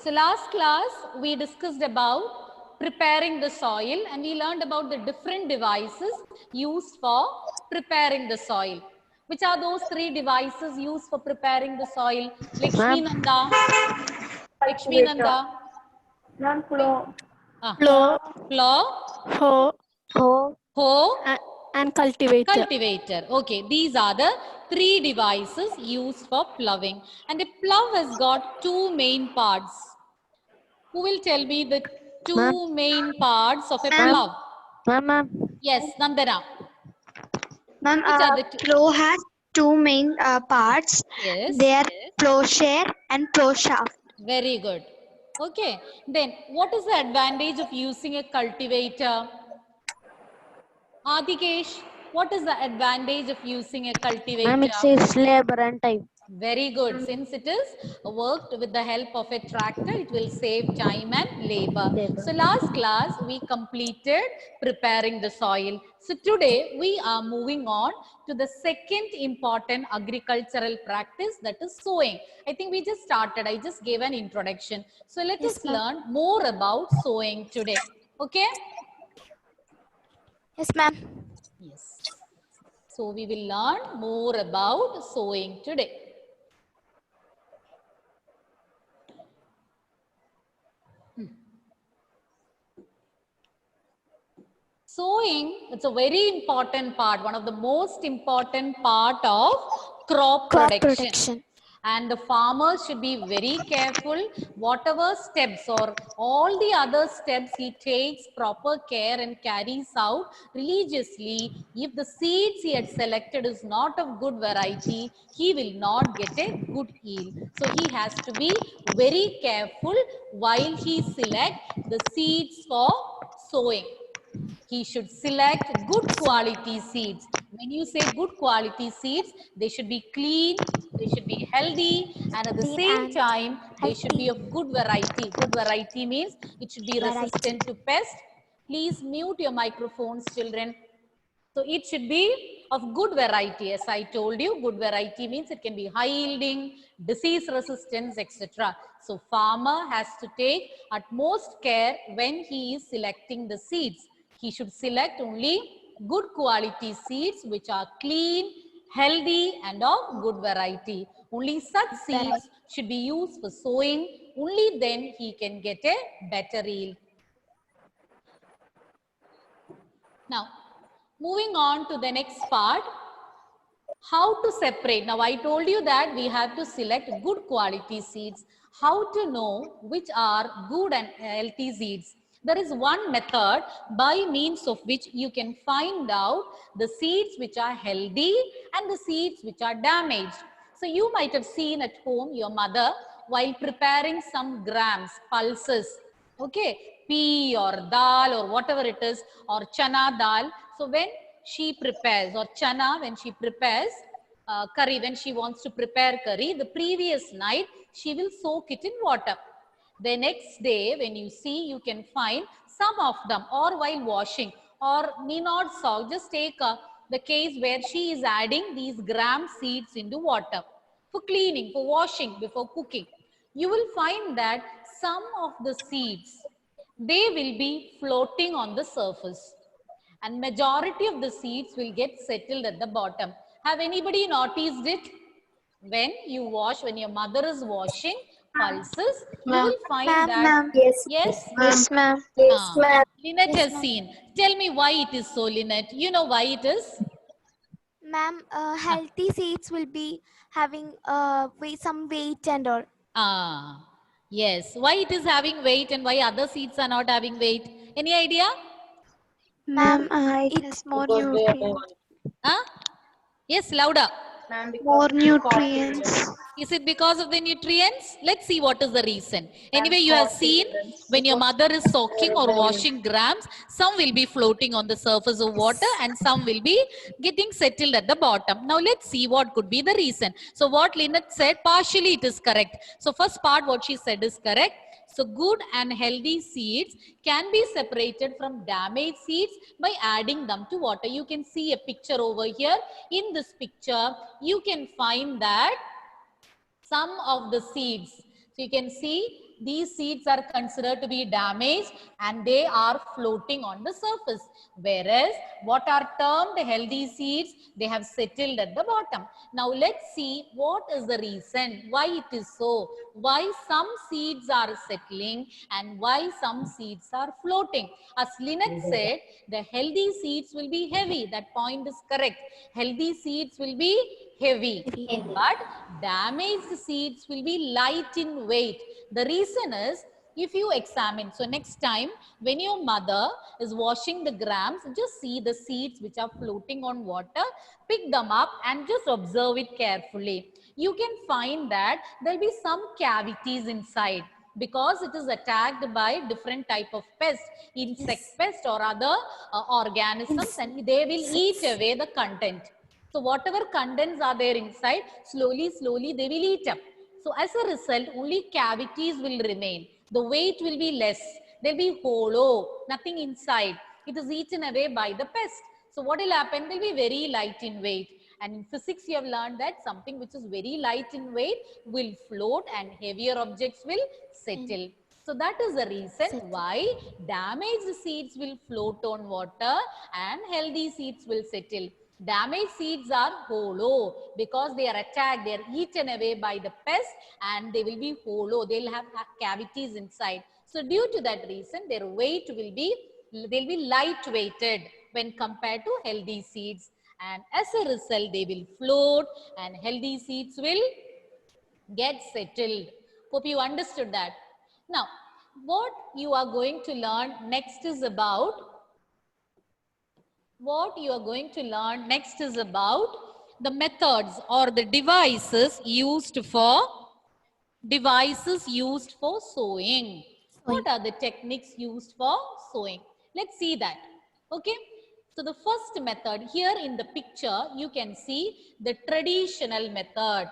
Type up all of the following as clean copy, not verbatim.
So last class we discussed about preparing the soil and we learned about the different devices used for preparing the soil. Which are those three devices used for preparing the soil? Lakshmi Nanda. Lakshmi Nanda. Non-flow. Plow. Hoe. Hoe. And cultivator. Cultivator. Okay, these are the three devices used for ploughing. And a plough has got two main parts. Who will tell me the two main parts of a plough? Ma'am. Yes, Nandana. Ma'am, Which are the two? plow has two main parts. Yes. They are plowshare and plow shaft. Very good. Okay. Then, what is the advantage of using a cultivator? Adikesh, what is the advantage of using a cultivator? Ma'am, it saves labor and time. Very good. Since it is worked with the help of a tractor, it will save time and labor. So last class, we completed preparing the soil. So today, we are moving on to the second important agricultural practice, that is sowing. I think we just started. I just gave an introduction. So let us learn more about sowing today. Okay? Yes, ma'am. Yes. So we will learn more about sowing today. Sowing, it's a very important part, one of the most important part of crop protection. And the farmers should be very careful, whatever steps or all the other steps he takes proper care and carries out religiously. If the seeds he had selected is not of good variety, he will not get a good yield. So he has to be very careful while he selects the seeds for sowing. He should select good quality seeds. When you say good quality seeds, they should be clean, they should be healthy, and at the same time, they should be of good variety. Good variety means it should be resistant to pests. Please mute your microphones, children. So it should be of good variety. As I told you, good variety means it can be high yielding, disease resistance, etc. So farmer has to take utmost care when he is selecting the seeds. He should select only good quality seeds which are clean, healthy and of good variety. Only such seeds should be used for sowing. Only then he can get a better yield. Now, moving on to the next part, how to separate. Now, I told you that we have to select good quality seeds. How to know which are good and healthy seeds? There is one method by means of which you can find out the seeds which are healthy and the seeds which are damaged. So, you might have seen at home your mother while preparing some grams, pulses, okay, pea or dal or whatever it is, or chana dal. So when she prepares, or chana when she prepares curry, when she wants to prepare curry, the previous night she will soak it in water. The next day when you see, you can find some of them, or while washing, or need not soak, just take the case where she is adding these gram seeds into water for cleaning, for washing before cooking. You will find that some of the seeds, they will be floating on the surface and majority of the seeds will get settled at the bottom. Have anybody noticed it? When you wash, when your mother is washing pulses, you will find that. Yes, ma'am. Lynette has seen. Tell me why it is so, Lynette. You know why it is? Ma'am, healthy seeds will be having some weight and all. Yes. Why it is having weight and why other seeds are not having weight? Any idea? Ma'am, It has more nutrients. Yes, louder. More nutrients. Is it because of the nutrients? Let's see what is the reason. Anyway, you have seen when your mother is soaking or washing grams, some will be floating on the surface of water and some will be getting settled at the bottom. Now, let's see what could be the reason. So, what Lynette said, partially it is correct. So, first part what she said is correct. So, good and healthy seeds can be separated from damaged seeds by adding them to water. You can see a picture over here. In this picture, you can find that some of the seeds. So you can see these seeds are considered to be damaged and they are floating on the surface. Whereas what are termed healthy seeds, they have settled at the bottom. Now let's see what is the reason why it is so. Why some seeds are settling and why some seeds are floating. As Lynette said, the healthy seeds will be heavy. That point is correct. Healthy seeds will be heavy, but damaged seeds will be light in weight. The reason is, if you examine, so next time when your mother is washing the grams, just see the seeds which are floating on water, pick them up and just observe it carefully. You can find that there'll be some cavities inside, because it is attacked by different type of pests, insect pest or other organisms, and they will eat away the content. So whatever contents are there inside, slowly they will eat up. So as a result, only cavities will remain. The weight will be less. They'll be hollow, nothing inside. It is eaten away by the pest. So what will happen? They'll be very light in weight. And in physics, you have learned that something which is very light in weight will float and heavier objects will settle. So that is the reason why damaged seeds will float on water and healthy seeds will settle. Damaged seeds are hollow because they are attacked, they are eaten away by the pest and they will be hollow. They will have cavities inside. So due to that reason, their weight will be, they'll be light weighted when compared to healthy seeds. And as a result, they will float and healthy seeds will get settled. Hope you understood that. Now, what you are going to learn next is about the methods or the devices used for sewing. What are the techniques used for sewing? Let's see that. Okay. So the first method here in the picture, you can see the traditional method,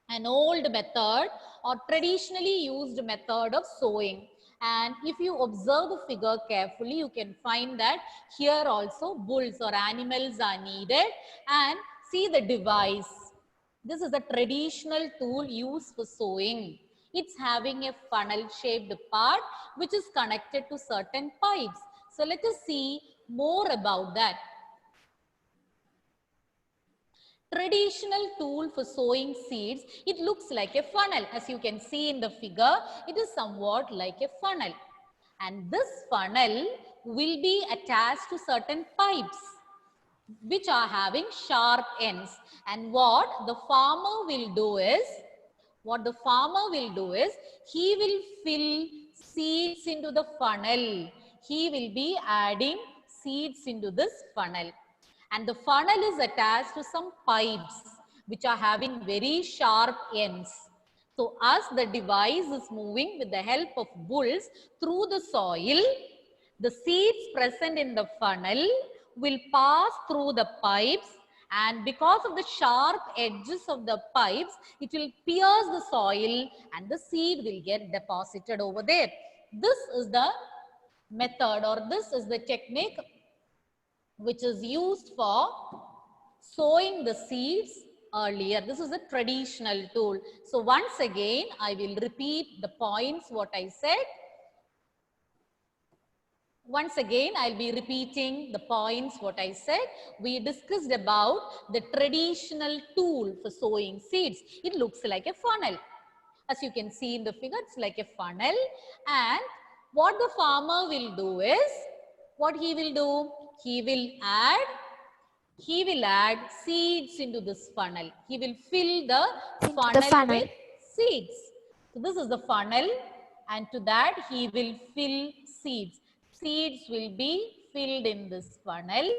an old method or traditionally used method of sewing. And if you observe the figure carefully, you can find that here also bulls or animals are needed. And see the device. This is a traditional tool used for sewing. It's having a funnel shaped part which is connected to certain pipes. So let us see more about that. Traditional tool for sowing seeds, it looks like a funnel. As you can see in the figure, it is somewhat like a funnel. And this funnel will be attached to certain pipes which are having sharp ends. And what the farmer will do is, he will fill seeds into the funnel. He will be adding seeds into this funnel. And the funnel is attached to some pipes which are having very sharp ends. So as the device is moving with the help of bulls through the soil, the seeds present in the funnel will pass through the pipes, and because of the sharp edges of the pipes, it will pierce the soil and the seed will get deposited over there. This is the method or this is the technique which is used for sowing the seeds earlier. This is a traditional tool. So once again, I will repeat the points what I said. Once again, I'll be repeating the points what I said. We discussed about the traditional tool for sowing seeds. It looks like a funnel. As you can see in the figure, it's like a funnel. And what the farmer will do is, what he will do? He will add seeds into this funnel. He will fill the funnel with seeds. So this is the funnel, and to that he will fill seeds. Seeds will be filled in this funnel.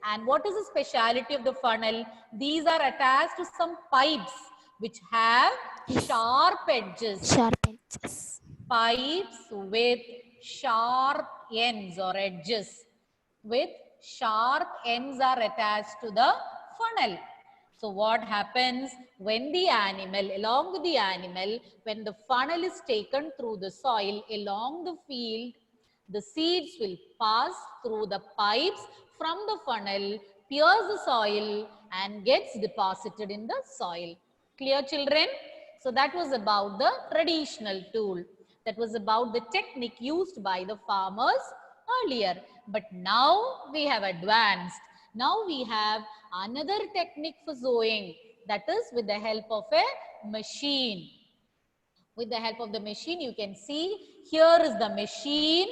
And what is the speciality of the funnel? These are attached to some pipes which have sharp edges. Pipes with sharp ends or edges. With sharp ends are attached to the funnel. So what happens when the animal, along with the animal, when the funnel is taken through the soil along the field, the seeds will pass through the pipes from the funnel, pierce the soil and gets deposited in the soil. Clear, children? So that was about the traditional tool. That was about the technique used by the farmers earlier. But now we have advanced. Now we have another technique for sowing, that is with the help of a machine. With the help of the machine, you can see here is the machine,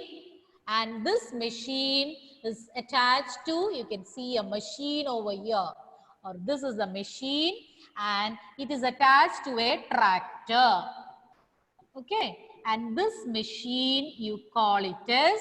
and this machine is attached to, you can see a machine over here, or this is the machine, and it is attached to a tractor. Okay, and this machine you call it as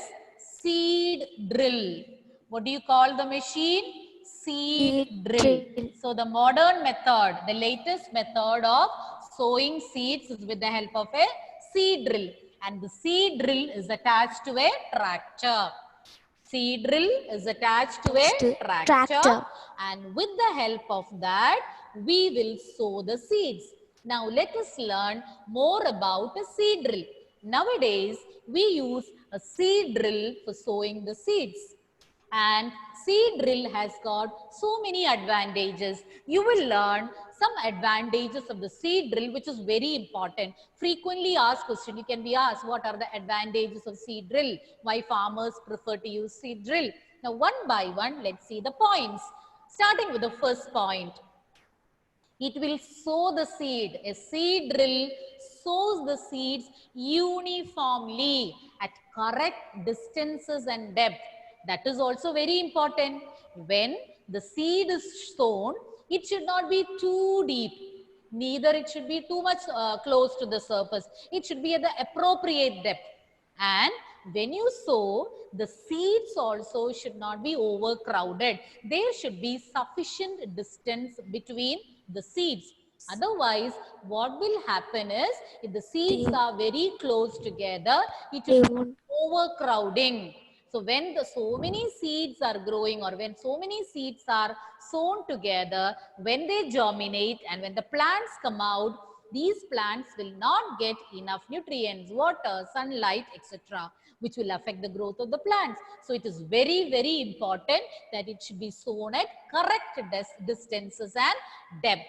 seed drill. What do you call the machine? Seed drill. So the modern method, the latest method of sowing seeds is with the help of a seed drill, and the seed drill is attached to a tractor. Seed drill is attached to a tractor, and with the help of that we will sow the seeds. Now let us learn more about a seed drill. Nowadays we use a seed drill for sowing the seeds, and seed drill has got so many advantages. You will learn some advantages of the seed drill, which is very important. Frequently asked question, you can be asked, what are the advantages of seed drill? Why farmers prefer to use seed drill? Now one by one, let's see the points. Starting with the first point. It will sow the seed. A seed drill sows the seeds uniformly at correct distances and depth. That is also very important. When the seed is sown, it should not be too deep. Neither it should be too much close to the surface. It should be at the appropriate depth. And when you sow, the seeds also should not be overcrowded. There should be sufficient distance between the seeds. Otherwise, what will happen is, if the seeds are very close together, it will be overcrowding. So when so many seeds are growing, or when so many seeds are sown together, when they germinate and when the plants come out, these plants will not get enough nutrients, water, sunlight, etc., which will affect the growth of the plants. So it is very, very important that it should be sown at correct distances and depth.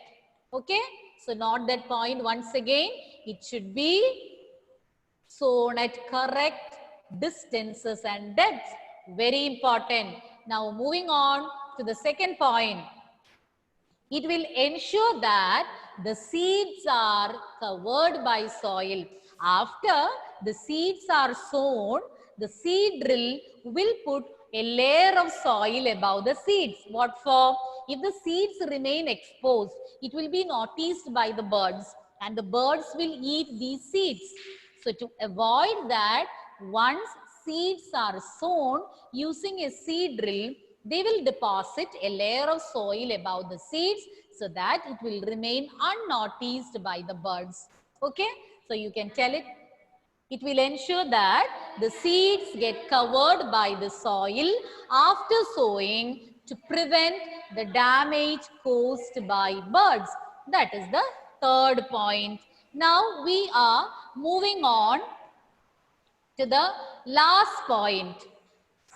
Okay, so note that point once again. It should be sown at correct distances and depths. Very important. Now moving on to the second point. It will ensure that the seeds are covered by soil. After the seeds are sown, the seed drill will put a layer of soil above the seeds. What for? If the seeds remain exposed, it will be noticed by the birds, and the birds will eat these seeds. So to avoid that, once seeds are sown using a seed drill, they will deposit a layer of soil above the seeds so that it will remain unnoticed by the birds. Okay, so you can tell it. It will ensure that the seeds get covered by the soil after sowing to prevent the damage caused by birds. That is the third point. Now we are moving on to the last point.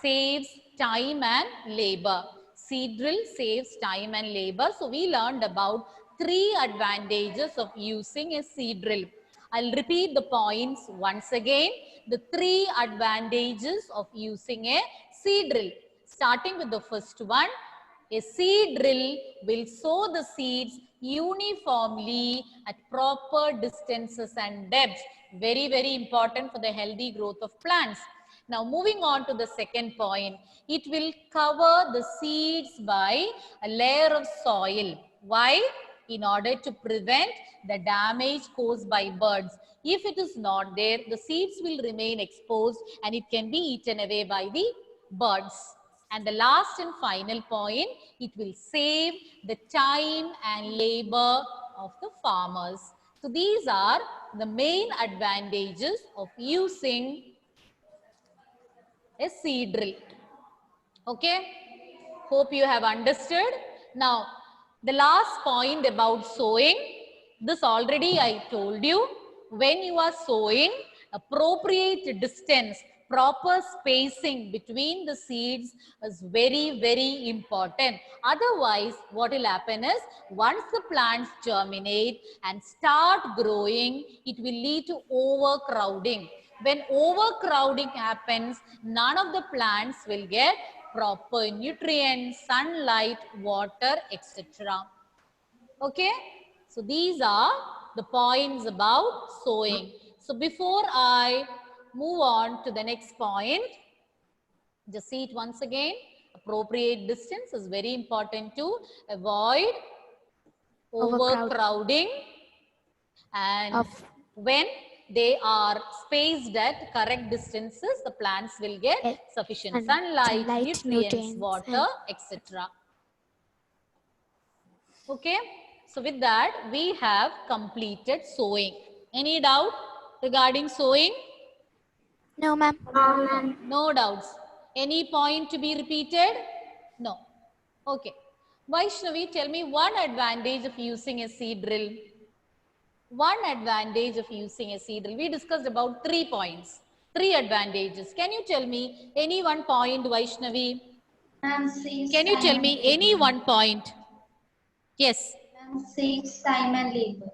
Saves time and labor. Seed drill saves time and labor. So we learned about 3 advantages of using a seed drill. I'll repeat the points once again. The 3 advantages of using a seed drill. Starting with the first one, a seed drill will sow the seeds uniformly at proper distances and depths. Very, very important for the healthy growth of plants. Now moving on to the second point, it will cover the seeds by a layer of soil. Why? In order to prevent the damage caused by birds. If it is not there, the seeds will remain exposed and it can be eaten away by the birds. And the last and final point, it will save the time and labor of the farmers. So these are the main advantages of using a seed drill. Okay, hope you have understood. Now, the last point about sowing, this already I told you. When you are sowing, appropriate distance proper spacing between the seeds is very, very important. Otherwise, what will happen is once the plants germinate and start growing, it will lead to overcrowding. When overcrowding happens, none of the plants will get proper nutrients, sunlight, water, etc. Okay, so these are the points about sowing. So before I move on to the next point, just see it once again. Appropriate distance is very important to avoid overcrowding, and when they are spaced at correct distances, the plants will get sufficient sunlight, nutrients, water, etc. Okay, so with that, we have completed sowing. Any doubt regarding sowing? No, ma'am. No doubts. Any point to be repeated? No. Okay. Vaishnavi, tell me one advantage of using a seed drill. One advantage of using a seed drill. We discussed about 3 points. 3 advantages. Can you tell me any one point, Vaishnavi? Can you tell me any one point? Yes. Saves time and labor.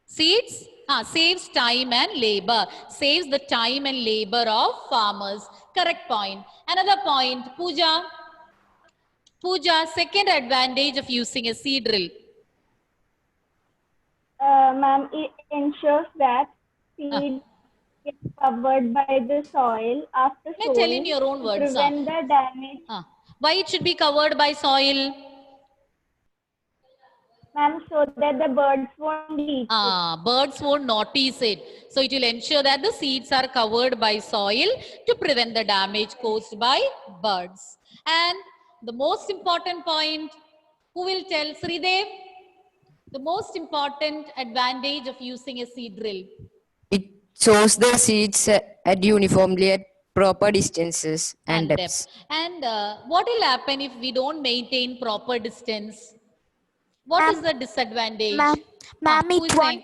Seeds? Saves time and labor. Saves the time and labor of farmers. Correct point. Another point, Pooja. Pooja, second advantage of using a seed drill. Ma'am, it ensures that seed is covered by the soil after May tell in sowing your own to words. prevent the damage. Why it should be covered by soil? Ma'am, so that the birds won't eat it. Birds won't notice it. So it will ensure that the seeds are covered by soil to prevent the damage caused by birds. And the most important point, who will tell? Sridev? The most important advantage of using a seed drill. It sows the seeds at uniformly at proper distances and depths. And what will happen if we don't maintain proper distance? What is the disadvantage? Ma'am, it won't.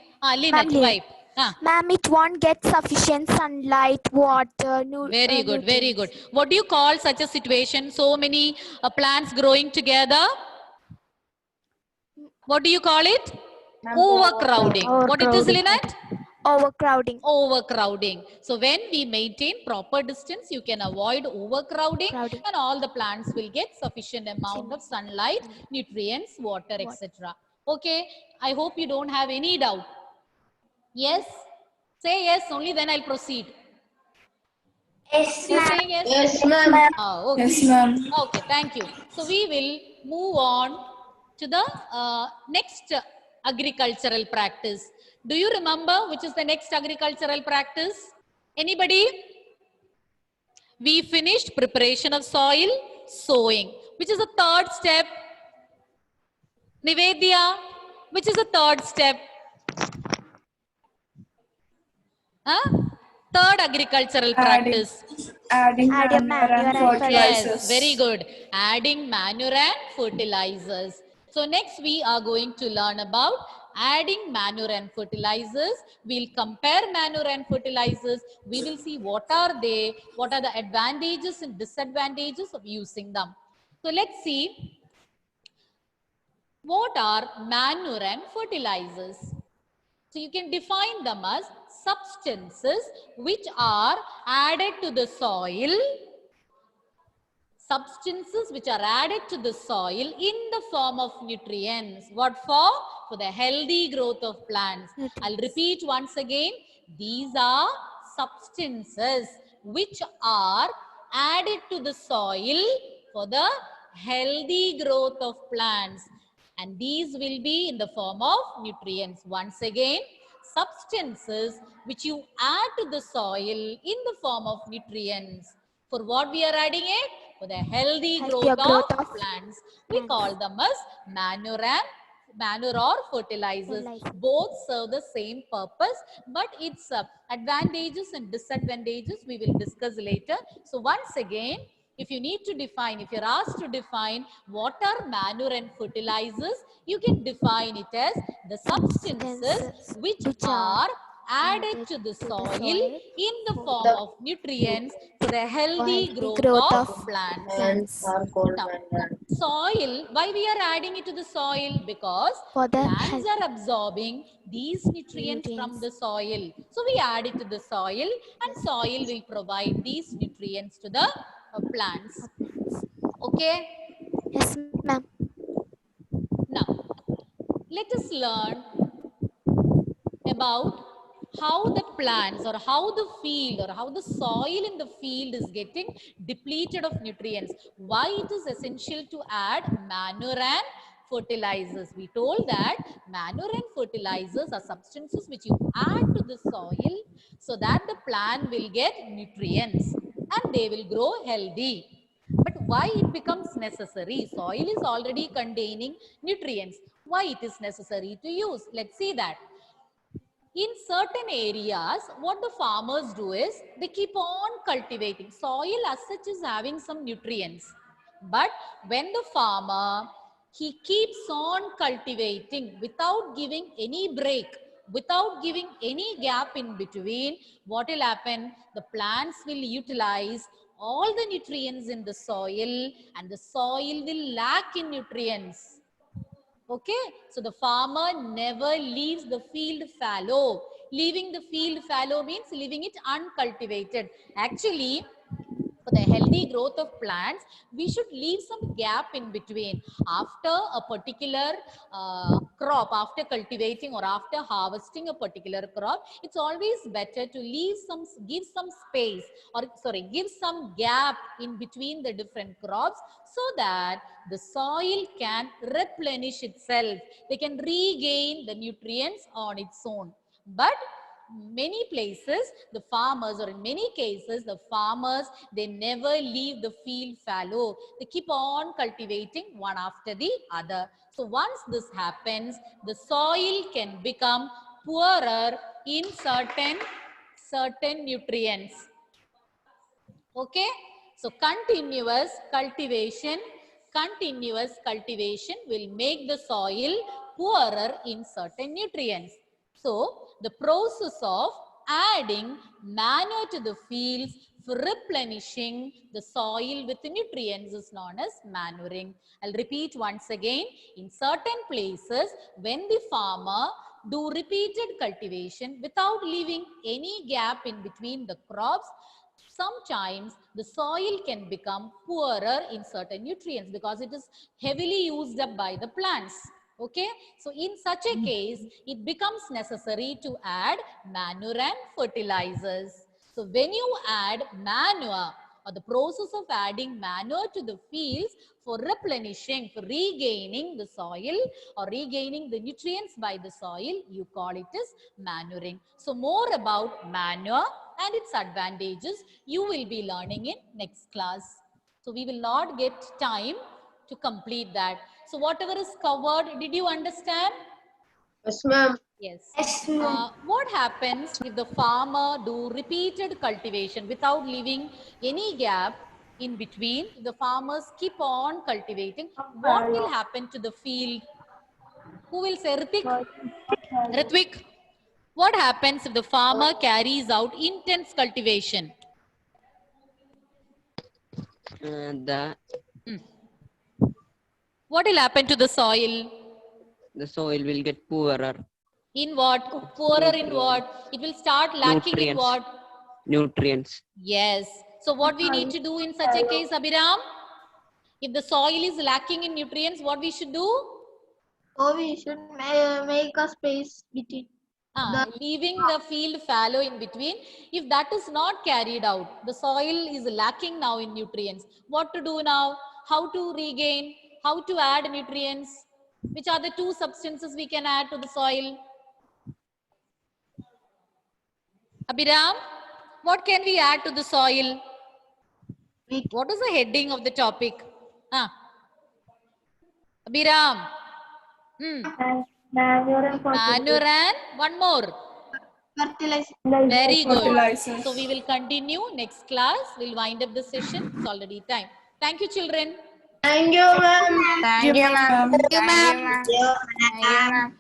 Ma'am, it won't get sufficient sunlight, water, very good, very good. What do you call such a situation? So many plants growing together. What do you call it? Overcrowding. What it is, Lynette? Overcrowding. Overcrowding. So when we maintain proper distance, you can avoid overcrowding and all the plants will get sufficient amount of sunlight, nutrients, water, etc. Okay, I hope you don't have any doubt. Yes? Say yes, only then I'll proceed. Yes, You're saying yes? Yes, ma'am. Okay. Yes, ma'am. Okay, thank you. So we will move on to the next agricultural practice. Do you remember which is the next agricultural practice? Anybody? We finished preparation of soil, sowing, which is the third step. Nivedya, which is the third step? Third agricultural practice. Adding manure and fertilizers. Yes, very good. Adding manure and fertilizers. So next we are going to learn about adding manure and fertilizers. We'll compare manure and fertilizers. We will see what are they, what are the advantages and disadvantages of using them. So let's see what are manure and fertilizers. So you can define them as substances which are added to the soil. Substances which are added to the soil in the form of nutrients. What for? For the healthy growth of plants. I'll repeat once again. These are substances which are added to the soil for the healthy growth of plants. And these will be in the form of nutrients. Once again, substances which you add to the soil in the form of nutrients. For what we are adding it? For the healthy growth of plants. We call them as manure or fertilizers. Both serve the same purpose, but its advantages and disadvantages we will discuss later. So once again, if you need to define, if you're asked to define what are manure and fertilizers, you can define it as the substances which are added to the soil in the form of nutrients for the healthy growth of plants. Now, soil, why we are adding it to the soil? Because For the plants are absorbing these nutrients from the soil. So we add it to the soil and soil will provide these nutrients to the plants. Okay. Yes, ma'am. Now, let us learn about how the plants or how the field or how the soil in the field is getting depleted of nutrients. Why it is essential to add manure and fertilizers. We told that manure and fertilizers are substances which you add to the soil so that the plant will get nutrients and they will grow healthy. But why it becomes necessary? Soil is already containing nutrients. Why it is necessary to use? Let's see that. In certain areas, what the farmers do is they keep on cultivating. Soil as such is having some nutrients. But when the farmer, he keeps on cultivating without giving any break, without giving any gap in between, what will happen? The plants will utilize all the nutrients in the soil and the soil will lack in nutrients. Okay, so the farmer never leaves the field fallow. Leaving the field fallow means leaving it uncultivated. Actually, for the healthy growth of plants, we should leave some gap in between. After a particular crop, after cultivating or after harvesting a particular crop, it's always better to leave some, give some space or sorry, give some gap in between the different crops so that the soil can replenish itself. They can regain the nutrients on its own. But many places the farmers, or in many cases the farmers, they never leave the field fallow. They keep on cultivating one after the other. So once this happens, the soil can become poorer in certain nutrients. Okay, so continuous cultivation will make the soil poorer in certain nutrients. So the process of adding manure to the fields for replenishing the soil with nutrients is known as manuring. I'll repeat once again. In certain places, when the farmer do repeated cultivation without leaving any gap in between the crops, sometimes the soil can become poorer in certain nutrients because it is heavily used up by the plants. Okay, so in such a case, it becomes necessary to add manure and fertilizers. So when you add manure, or the process of adding manure to the fields for replenishing, for regaining the soil or regaining the nutrients by the soil, you call it as manuring. So more about manure and its advantages you will be learning in next class. So we will not get time to complete that. So whatever is covered, did you understand? Yes, ma'am. Yes. Yes, ma'am. What happens if the farmer do repeated cultivation without leaving any gap in between? The farmers keep on cultivating. What will happen to the field? Who will say? Ritik? Ritvik, what happens if the farmer carries out intense cultivation? What will happen to the soil? The soil will get poorer. In what? Poorer in what? It will start lacking in what? Nutrients. Yes. So what we need to do in such a case, Abhiram? If the soil is lacking in nutrients, what we should do? So we should make a space between. Leaving the field fallow in between. If that is not carried out, the soil is lacking now in nutrients. What to do now? How to regain? How to add nutrients? Which are the two substances we can add to the soil? Abhiram, what can we add to the soil? What is the heading of the topic? Abhiram. Manure and one more. Fertilizer. Very good. Fertilizers. So we will continue next class. We'll wind up the session. It's already time. Thank you, children. Thank you, ma'am. Thank you, ma'am. Thank you, ma'am.